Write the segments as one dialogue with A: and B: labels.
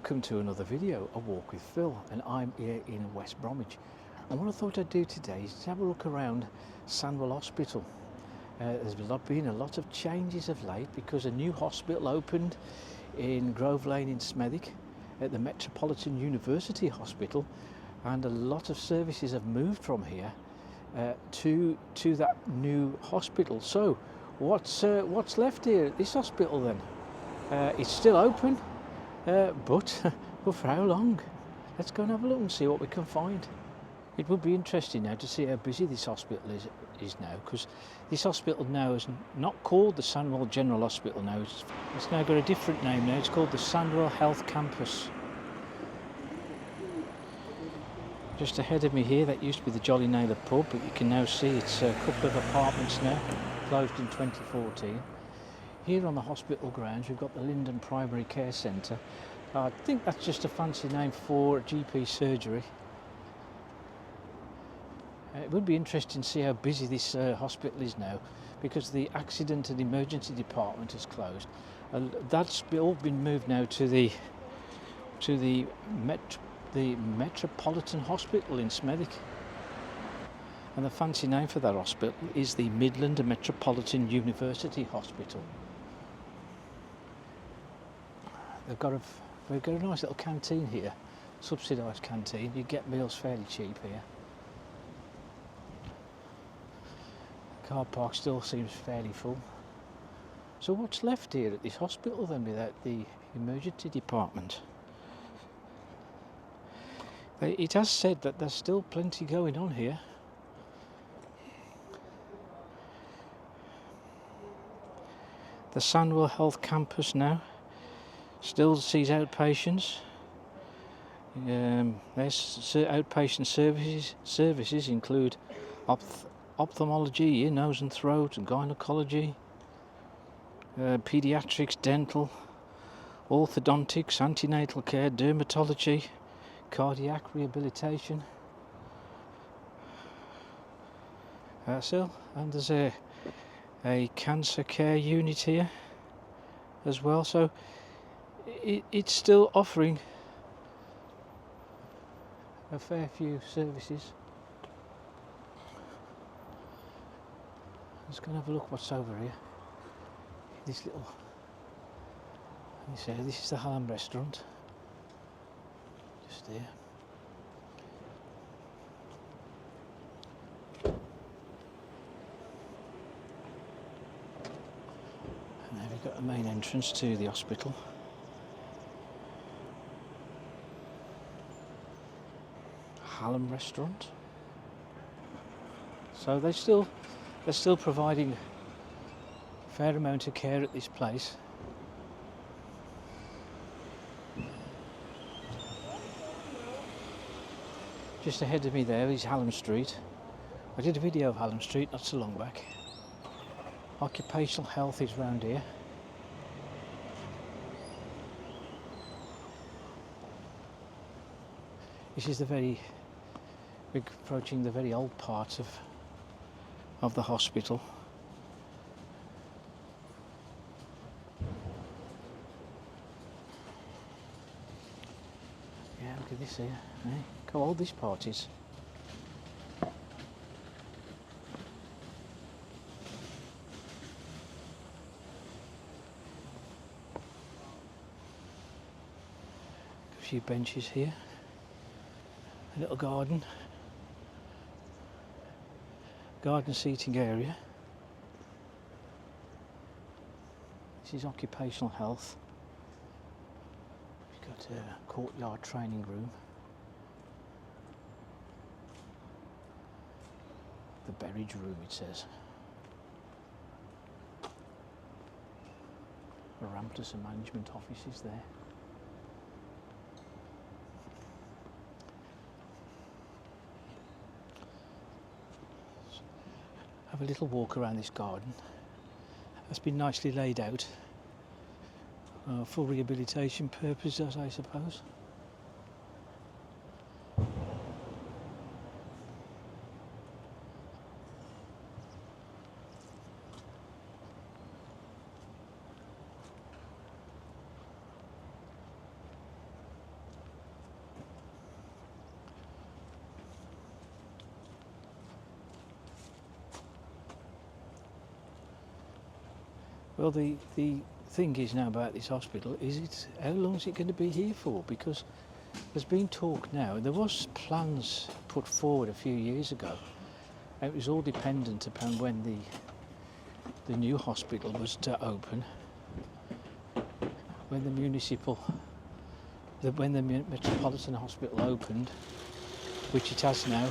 A: Welcome to another video, A Walk with Phil, and I'm here in West Bromwich. And what I thought I'd do today is to have a look around Sandwell Hospital. There's been a lot of changes of late because a new hospital opened in Grove Lane in Smethwick at the Metropolitan University Hospital, and a lot of services have moved from here to that new hospital. So what's left here at this hospital then? It's still open. But for how long? Let's go and have a look and see what we can find. It would be interesting now to see how busy this hospital is now, because this hospital now is not called the Sandwell General Hospital now. It's now got a different name now. It's called the Sandwell Health Campus. Just ahead of me here, that used to be the Jolly Nailor pub, but you can now see it's a couple of apartments now, closed in 2014. Here on the hospital grounds we've got the Linden Primary Care Centre. I think that's just a fancy name for GP surgery. It would be interesting to see how busy this hospital is now, because the accident and emergency department is closed. That's all been moved now to the Metropolitan Hospital in Smethwick. And the fancy name for that hospital is the Midland Metropolitan University Hospital. We've got a nice little canteen here, subsidised canteen. You get meals fairly cheap here. The car park still seems fairly full. So what's left here at this hospital then without the emergency department? It has said that there's still plenty going on here. The Sandwell Health Campus now still sees outpatients. There's outpatient services include ophthalmology, ear, nose and throat, and gynecology, paediatrics, dental, orthodontics, antenatal care, dermatology, cardiac rehabilitation. And there's a cancer care unit here as well. So it's still offering a fair few services. Let's go and have a look what's over here. This is the Hallam restaurant. Just there. And there we've got the main entrance to the hospital. Hallam restaurant. So they're still providing a fair amount of care at this place. Just ahead of me there is Hallam Street. I did a video of Hallam Street not so long back. Occupational health is round here. This is we're approaching the very old part of the hospital. Yeah, look at this here. Eh? Look how old this part is. A few benches here. A little garden seating area. This is occupational health. We've got a courtyard training room. The Berridge room, it says. Ramptus and management offices there. Have a little walk around this garden. It's been nicely laid out for rehabilitation purposes, I suppose. Well, the thing is now about this hospital is how long is it going to be here for? Because there's been talk now. There was plans put forward a few years ago. It was all dependent upon when the new hospital was to open, when the Metropolitan Hospital opened, which it has now.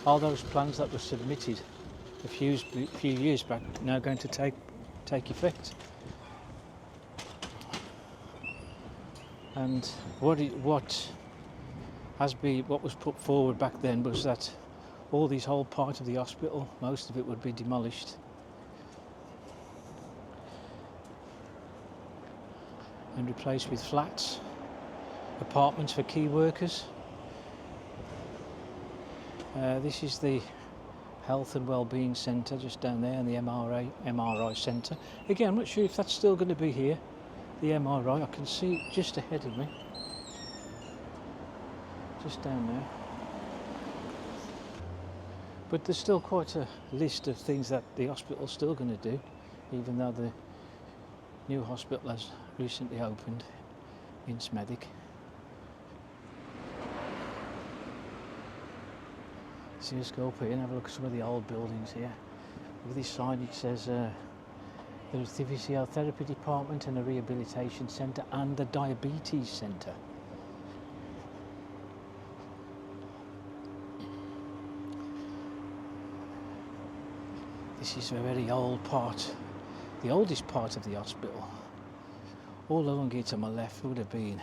A: All those plans that were submitted a few years back now going to take effect. And what was put forward back then was that all this whole part of the hospital, most of it would be demolished and replaced with flats, apartments for key workers. This is the Health and Wellbeing Centre just down there, and the MRI Centre. Again, I'm not sure if that's still going to be here. The MRI, I can see it just ahead of me, just down there. But there's still quite a list of things that the hospital's still going to do, even though the new hospital has recently opened in Smethwick. So let's go up here and have a look at some of the old buildings here. With this sign it says there's the physiotherapy department and a rehabilitation centre and the diabetes centre. This is a very old part, the oldest part of the hospital. All along here to my left would have been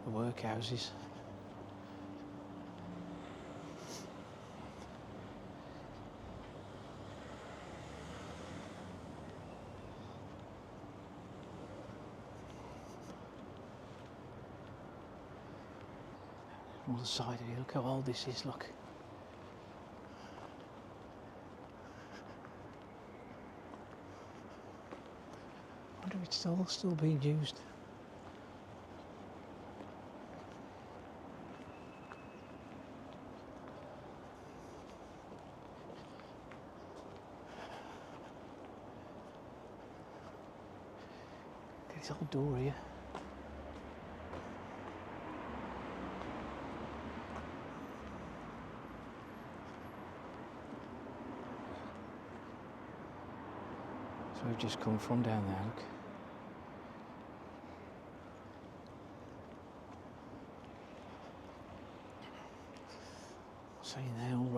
A: the workhouses. On the side of here, look how old this is, look. I wonder if it's still being used. Look at this old door here. So we've just come from down there, look. See there, all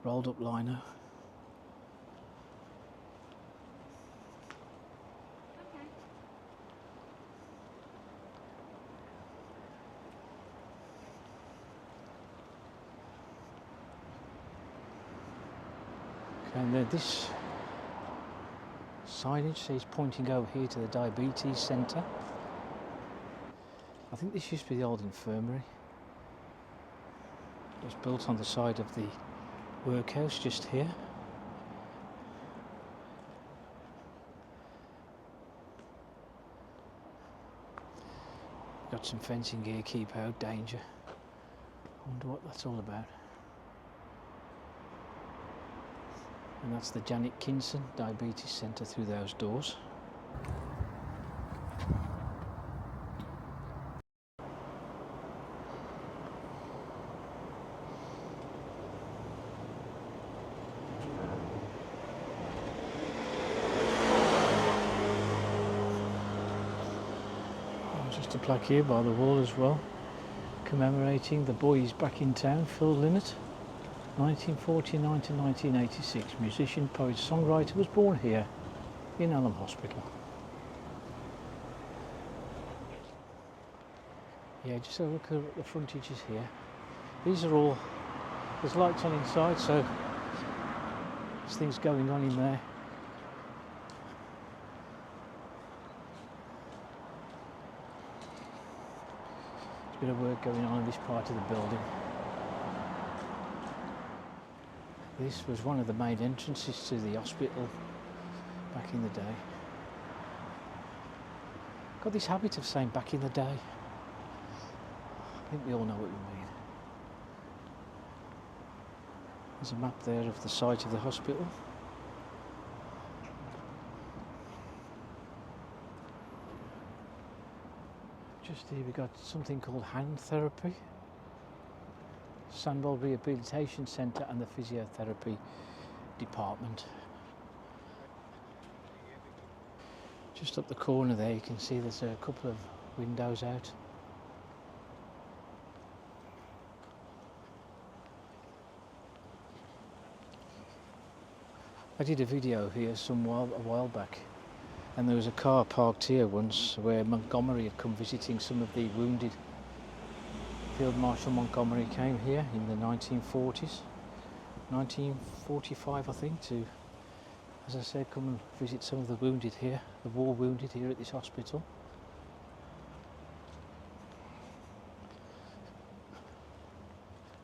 A: rolled up lino. Okay, and then this signage says pointing over here to the diabetes centre. I think this used to be the old infirmary. It was built on the side of the workhouse just here. Got some fencing here, keep out danger. I wonder what that's all about. And that's the Janet Kinson Diabetes Centre through those doors. Just a plaque here by the wall as well, commemorating the boys back in town, Phil Lynott. 1949 to 1986, musician, poet, songwriter, was born here in Sandwell Hospital. Yeah, just have a look at the frontages here. These are all, there's lights on inside, so there's things going on in there. There's a bit of work going on in this part of the building. This was one of the main entrances to the hospital back in the day. Got this habit of saying back in the day. I think we all know what we mean. There's a map there of the site of the hospital. See, we've got something called hand therapy, Sandwell Rehabilitation Centre and the physiotherapy department. Just up the corner there you can see there's a couple of windows out. I did a video here a while back, and there was a car parked here once where Montgomery had come visiting some of the wounded. Field Marshal Montgomery came here in the 1940s, 1945 I think, to, as I said, come and visit some of the wounded here, the war wounded here at this hospital.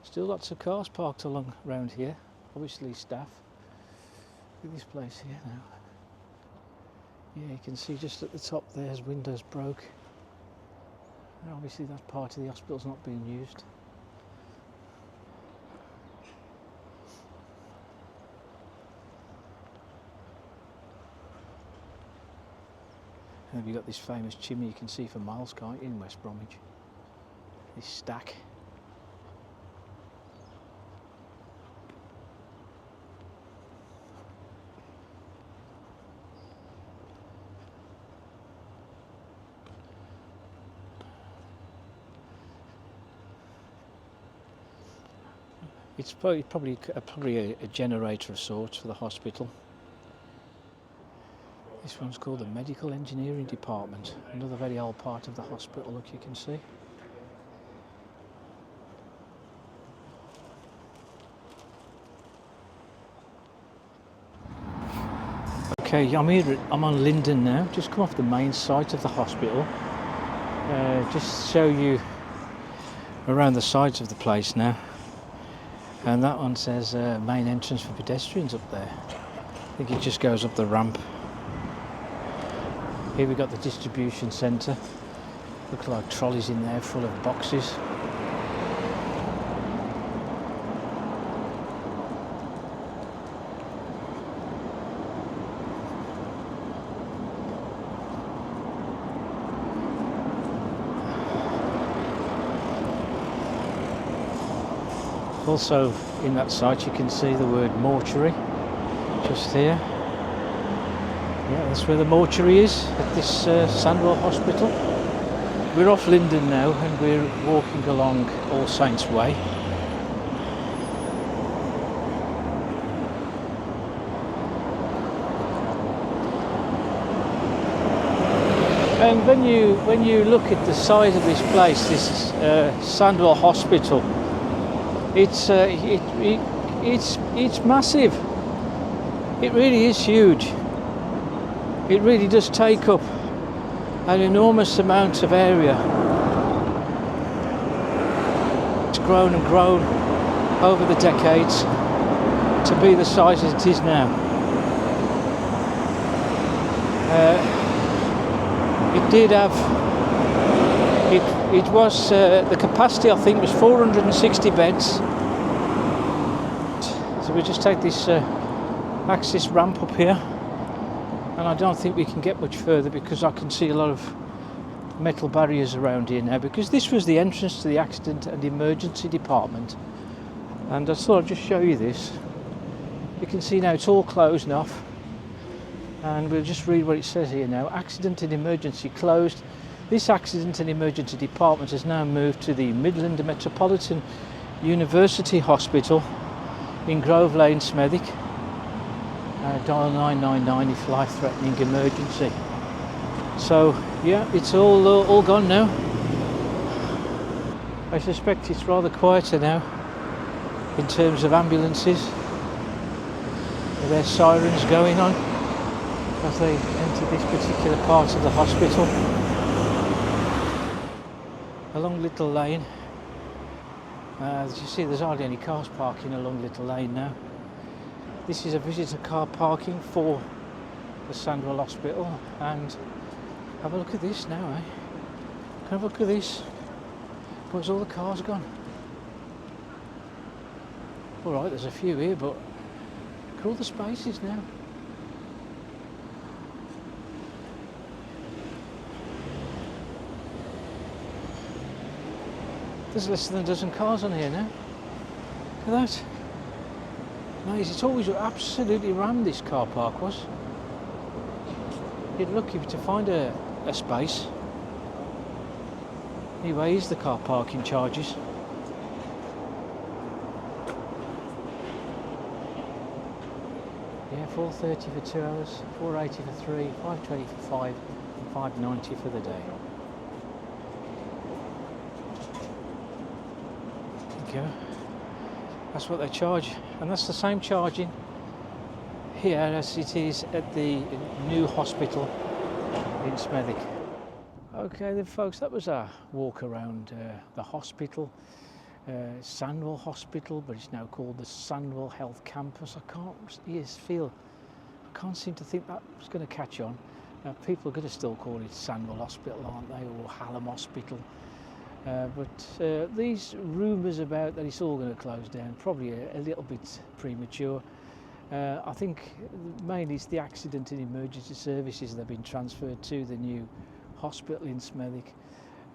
A: Still lots of cars parked along around here, obviously staff. Look at this place here now. Yeah, you can see just at the top there's windows broke. And obviously that part of the hospital's not being used. And we've got this famous chimney you can see for miles, can't you, in West Bromwich. This stack. It's probably a generator of sorts for the hospital. This one's called the Medical Engineering Department, another very old part of the hospital, look, you can see. Okay, I'm on Linden now, just come off the main site of the hospital. Just show you around the sides of the place now. And that one says main entrance for pedestrians up there. I think it just goes up the ramp. Here we've got the distribution centre. Look like trolleys in there full of boxes. Also in that site you can see the word mortuary just here. Yeah, that's where the mortuary is at this Sandwell Hospital. We're off Linden now and we're walking along All Saints Way. And when you look at the size of this place, this Sandwell Hospital, it's massive. It really is huge. It really does take up an enormous amount of area. It's grown and grown over the decades to be the size as it is now. It did have. It was the capacity, I think, was 460 beds. So we just take this access ramp up here, and I don't think we can get much further because I can see a lot of metal barriers around here now, because this was the entrance to the accident and emergency department. And I thought I'd just show you this. You can see now it's all closed off, and we'll just read what it says here now. Accident and emergency closed. This accident and emergency department has now moved to the Midland Metropolitan University Hospital in Grove Lane, Smethwick. Dial 999 if life-threatening emergency. So yeah, it's all gone now. I suspect it's rather quieter now in terms of ambulances. There's sirens going on as they enter this particular part of the hospital. Along Little Lane, as you see, there's hardly any cars parking along Little Lane now. This is a visitor car parking for the Sandwell Hospital, and have a look at this now, eh? Have a look at this. Where's all the cars gone? Alright, there's a few here, but look at all the spaces now. There's less than a dozen cars on here now. Look at that. Nice. It's always absolutely rammed, this car park was. You're lucky to find a space. Anyway, here's the car parking charges. Yeah, £4.30 for 2 hours, £4.80 for 3, £5.20 for 5, and £5.90 for the day. There you go. That's what they charge, and that's the same charging here as it is at the new hospital in Smethwick. Okay then folks, that was our walk around the hospital, Sandwell Hospital, but it's now called the Sandwell Health Campus. I can't seem to think that's going to catch on. People are going to still call it Sandwell Hospital, aren't they, or Hallam Hospital. But these rumours about that it's all going to close down, probably a little bit premature. I think mainly it's the accident and emergency services that have been transferred to the new hospital in Smethwick.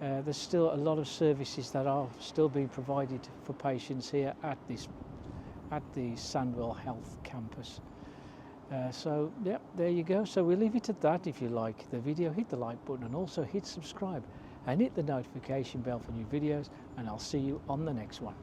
A: There's still a lot of services that are still being provided for patients here at the Sandwell Health Campus. So yeah, there you go. So we'll leave it at that. If you like the video, hit the like button and also hit subscribe and hit the notification bell for new videos, and I'll see you on the next one.